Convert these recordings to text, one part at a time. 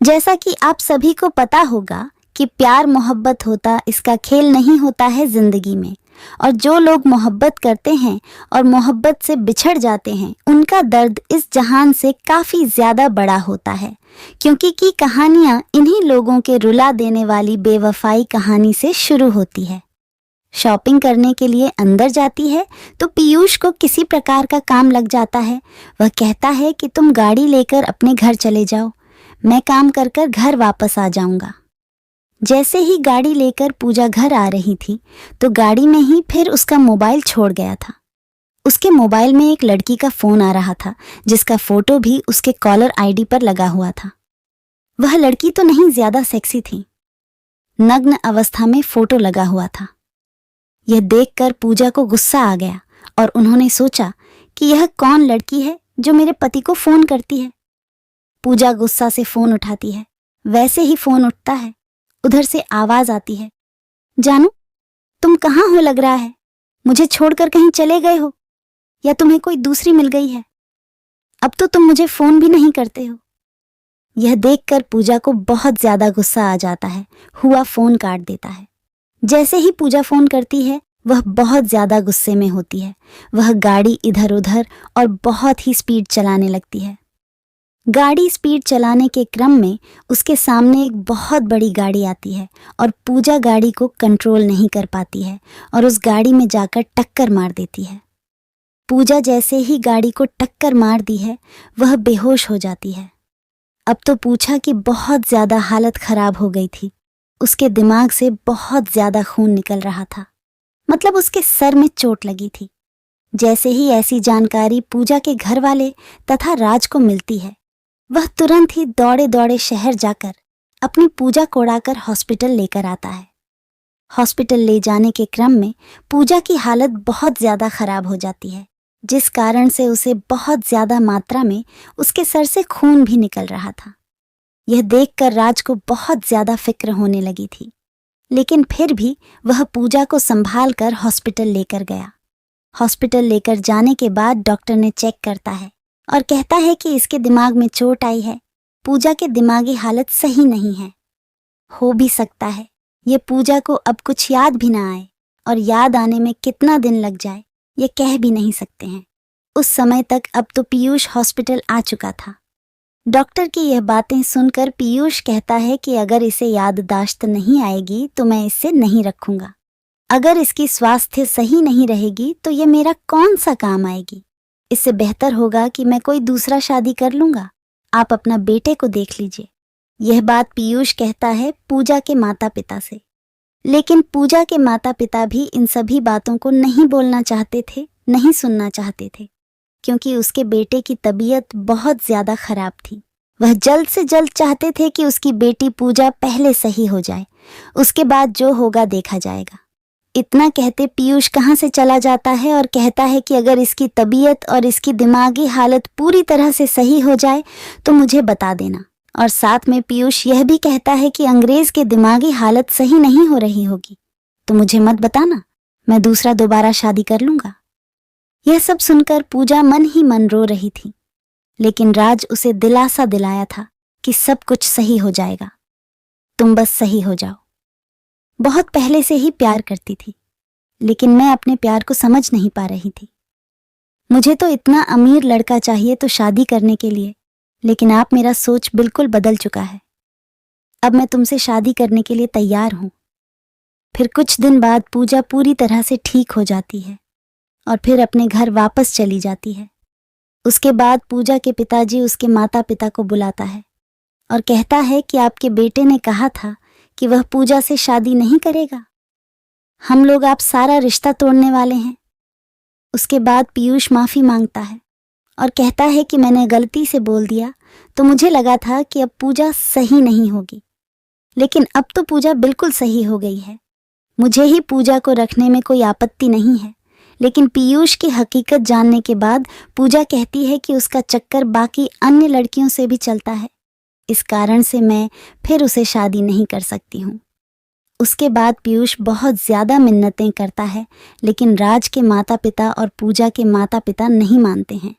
जैसा कि आप सभी को पता होगा कि प्यार मोहब्बत होता इसका खेल नहीं होता है जिंदगी में। और जो लोग मोहब्बत करते हैं और मोहब्बत से बिछड़ जाते हैं, उनका दर्द इस जहान से काफी ज्यादा बड़ा होता है, क्योंकि की कहानियां इन्हीं लोगों के रुला देने वाली बेवफाई कहानी से शुरू होती है। शॉपिंग करने के लिए अंदर जाती है तो पीयूष को किसी प्रकार का काम लग जाता है। वह कहता है कि तुम गाड़ी लेकर अपने घर चले जाओ, मैं काम कर कर घर वापस आ जाऊंगा। जैसे ही गाड़ी लेकर पूजा घर आ रही थी तो गाड़ी में ही फिर उसका मोबाइल छोड़ गया था। उसके मोबाइल में एक लड़की का फोन आ रहा था, जिसका फोटो भी उसके कॉलर आईडी पर लगा हुआ था। वह लड़की तो नहीं ज्यादा सेक्सी थी, नग्न अवस्था में फोटो लगा हुआ था। यह देखकर पूजा को गुस्सा आ गया और उन्होंने सोचा कि यह कौन लड़की है जो मेरे पति को फोन करती है। पूजा गुस्सा से फोन उठाती है। वैसे ही फोन उठता है, उधर से आवाज आती है, जानू तुम कहाँ हो, लग रहा है मुझे छोड़कर कहीं चले गए हो या तुम्हें कोई दूसरी मिल गई है। अब तो तुम मुझे फोन भी नहीं करते हो। यह देखकर पूजा को बहुत ज्यादा गुस्सा आ जाता है। हुआ फोन काट देता है। जैसे ही पूजा फोन करती है वह बहुत ज्यादा गुस्से में होती है। वह गाड़ी इधर उधर और बहुत ही स्पीड चलाने लगती है। गाड़ी स्पीड चलाने के क्रम में उसके सामने एक बहुत बड़ी गाड़ी आती है और पूजा गाड़ी को कंट्रोल नहीं कर पाती है और उस गाड़ी में जाकर टक्कर मार देती है। पूजा जैसे ही गाड़ी को टक्कर मार दी है वह बेहोश हो जाती है। अब तो पूछा कि बहुत ज्यादा हालत खराब हो गई थी। उसके दिमाग से बहुत ज्यादा खून निकल रहा था, मतलब उसके सर में चोट लगी थी। जैसे ही ऐसी जानकारी पूजा के घर वाले तथा राज को मिलती है, वह तुरंत ही दौड़े दौड़े शहर जाकर अपनी पूजा को उड़ाकर हॉस्पिटल लेकर आता है। हॉस्पिटल ले जाने के क्रम में पूजा की हालत बहुत ज्यादा खराब हो जाती है, जिस कारण से उसे बहुत ज्यादा मात्रा में उसके सर से खून भी निकल रहा था। यह देखकर राज को बहुत ज्यादा फिक्र होने लगी थी, लेकिन फिर भी वह पूजा को संभाल कर हॉस्पिटल लेकर गया। हॉस्पिटल लेकर जाने के बाद डॉक्टर ने चेक करता है और कहता है कि इसके दिमाग में चोट आई है। पूजा के दिमागी हालत सही नहीं है। हो भी सकता है ये पूजा को अब कुछ याद भी ना आए, और याद आने में कितना दिन लग जाए ये कह भी नहीं सकते हैं। उस समय तक अब तो पीयूष हॉस्पिटल आ चुका था। डॉक्टर की यह बातें सुनकर पीयूष कहता है कि अगर इसे याददाश्त नहीं आएगी तो मैं इसे नहीं रखूंगा। अगर इसकी स्वास्थ्य सही नहीं रहेगी तो ये मेरा कौन सा काम आएगी। इससे बेहतर होगा कि मैं कोई दूसरा शादी कर लूंगा। आप अपना बेटे को देख लीजिए। यह बात पीयूष कहता है पूजा के माता पिता से। लेकिन पूजा के माता पिता भी इन सभी बातों को नहीं बोलना चाहते थे, नहीं सुनना चाहते थे, क्योंकि उसके बेटे की तबीयत बहुत ज्यादा खराब थी। वह जल्द से जल्द चाहते थे कि उसकी बेटी पूजा पहले सही हो जाए, उसके बाद जो होगा देखा जाएगा। इतना कहते पीयूष कहाँ से चला जाता है और कहता है कि अगर इसकी तबीयत और इसकी दिमागी हालत पूरी तरह से सही हो जाए तो मुझे बता देना। और साथ में पीयूष यह भी कहता है कि अंग्रेज के दिमागी हालत सही नहीं हो रही होगी तो मुझे मत बताना, मैं दूसरा दोबारा शादी कर लूंगा। यह सब सुनकर पूजा मन ही मन रो रही थी, लेकिन राज उसे दिलासा दिलाया था कि सब कुछ सही हो जाएगा, तुम बस सही हो जाओ। बहुत पहले से ही प्यार करती थी, लेकिन मैं अपने प्यार को समझ नहीं पा रही थी। मुझे तो इतना अमीर लड़का चाहिए तो शादी करने के लिए, लेकिन आप मेरा सोच बिल्कुल बदल चुका है। अब मैं तुमसे शादी करने के लिए तैयार हूं। फिर कुछ दिन बाद पूजा पूरी तरह से ठीक हो जाती है और फिर अपने घर वापस चली जाती है। उसके बाद पूजा के पिताजी उसके माता पिता को बुलाता है और कहता है कि आपके बेटे ने कहा था कि वह पूजा से शादी नहीं करेगा। हम लोग आप सारा रिश्ता तोड़ने वाले हैं। उसके बाद पीयूष माफी मांगता है और कहता है कि मैंने गलती से बोल दिया तो मुझे लगा था कि अब पूजा सही नहीं होगी, लेकिन अब तो पूजा बिल्कुल सही हो गई है। मुझे ही पूजा को रखने में कोई आपत्ति नहीं है। लेकिन पीयूष की हकीकत जानने के बाद पूजा कहती है कि उसका चक्कर बाकी अन्य लड़कियों से भी चलता है, इस कारण से मैं फिर उसे शादी नहीं कर सकती हूँ। उसके बाद पीयूष बहुत ज्यादा मिन्नतें करता है, लेकिन राज के माता पिता और पूजा के माता पिता नहीं मानते हैं।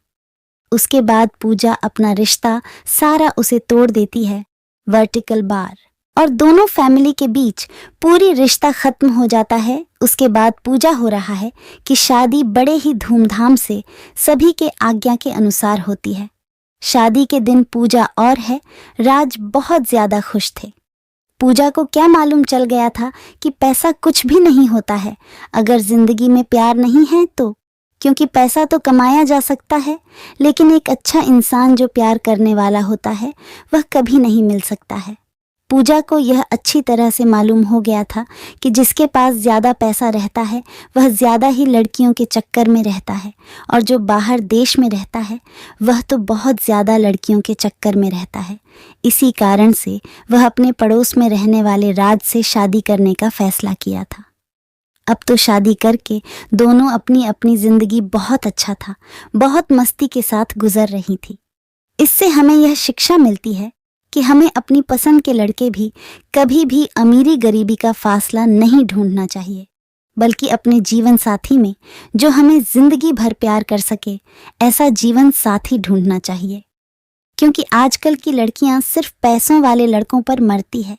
उसके बाद पूजा अपना रिश्ता सारा उसे तोड़ देती है वर्टिकल बार, और दोनों फैमिली के बीच पूरी रिश्ता खत्म हो जाता है। उसके बाद पूजा हो रहा है कि शादी बड़े ही धूमधाम से सभी के आज्ञा के अनुसार होती है। शादी के दिन पूजा और है, राज बहुत ज्यादा खुश थे। पूजा को क्या मालूम चल गया था कि पैसा कुछ भी नहीं होता है अगर जिंदगी में प्यार नहीं है तो, क्योंकि पैसा तो कमाया जा सकता है, लेकिन एक अच्छा इंसान जो प्यार करने वाला होता है वह कभी नहीं मिल सकता है। पूजा को यह अच्छी तरह से मालूम हो गया था कि जिसके पास ज्यादा पैसा रहता है वह ज्यादा ही लड़कियों के चक्कर में रहता है, और जो बाहर देश में रहता है वह तो बहुत ज्यादा लड़कियों के चक्कर में रहता है। इसी कारण से वह अपने पड़ोस में रहने वाले राज से शादी करने का फैसला किया था। अब तो शादी करके दोनों अपनी अपनी जिंदगी बहुत अच्छा था, बहुत मस्ती के साथ गुजर रही थी। इससे हमें यह शिक्षा मिलती है कि हमें अपनी पसंद के लड़के भी कभी भी अमीरी गरीबी का फासला नहीं ढूंढना चाहिए, बल्कि अपने जीवन साथी में जो हमें जिंदगी भर प्यार कर सके ऐसा जीवन साथी ढूंढना चाहिए। क्योंकि आजकल की लड़कियां सिर्फ पैसों वाले लड़कों पर मरती है।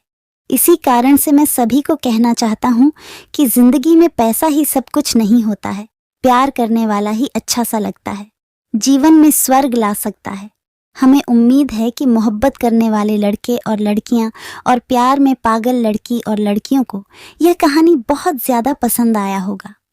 इसी कारण से मैं सभी को कहना चाहता हूँ कि जिंदगी में पैसा ही सब कुछ नहीं होता है, प्यार करने वाला ही अच्छा सा लगता है, जीवन में स्वर्ग ला सकता है। हमें उम्मीद है कि मोहब्बत करने वाले लड़के और लड़कियां और प्यार में पागल लड़की और लड़कियों को यह कहानी बहुत ज्यादा पसंद आया होगा।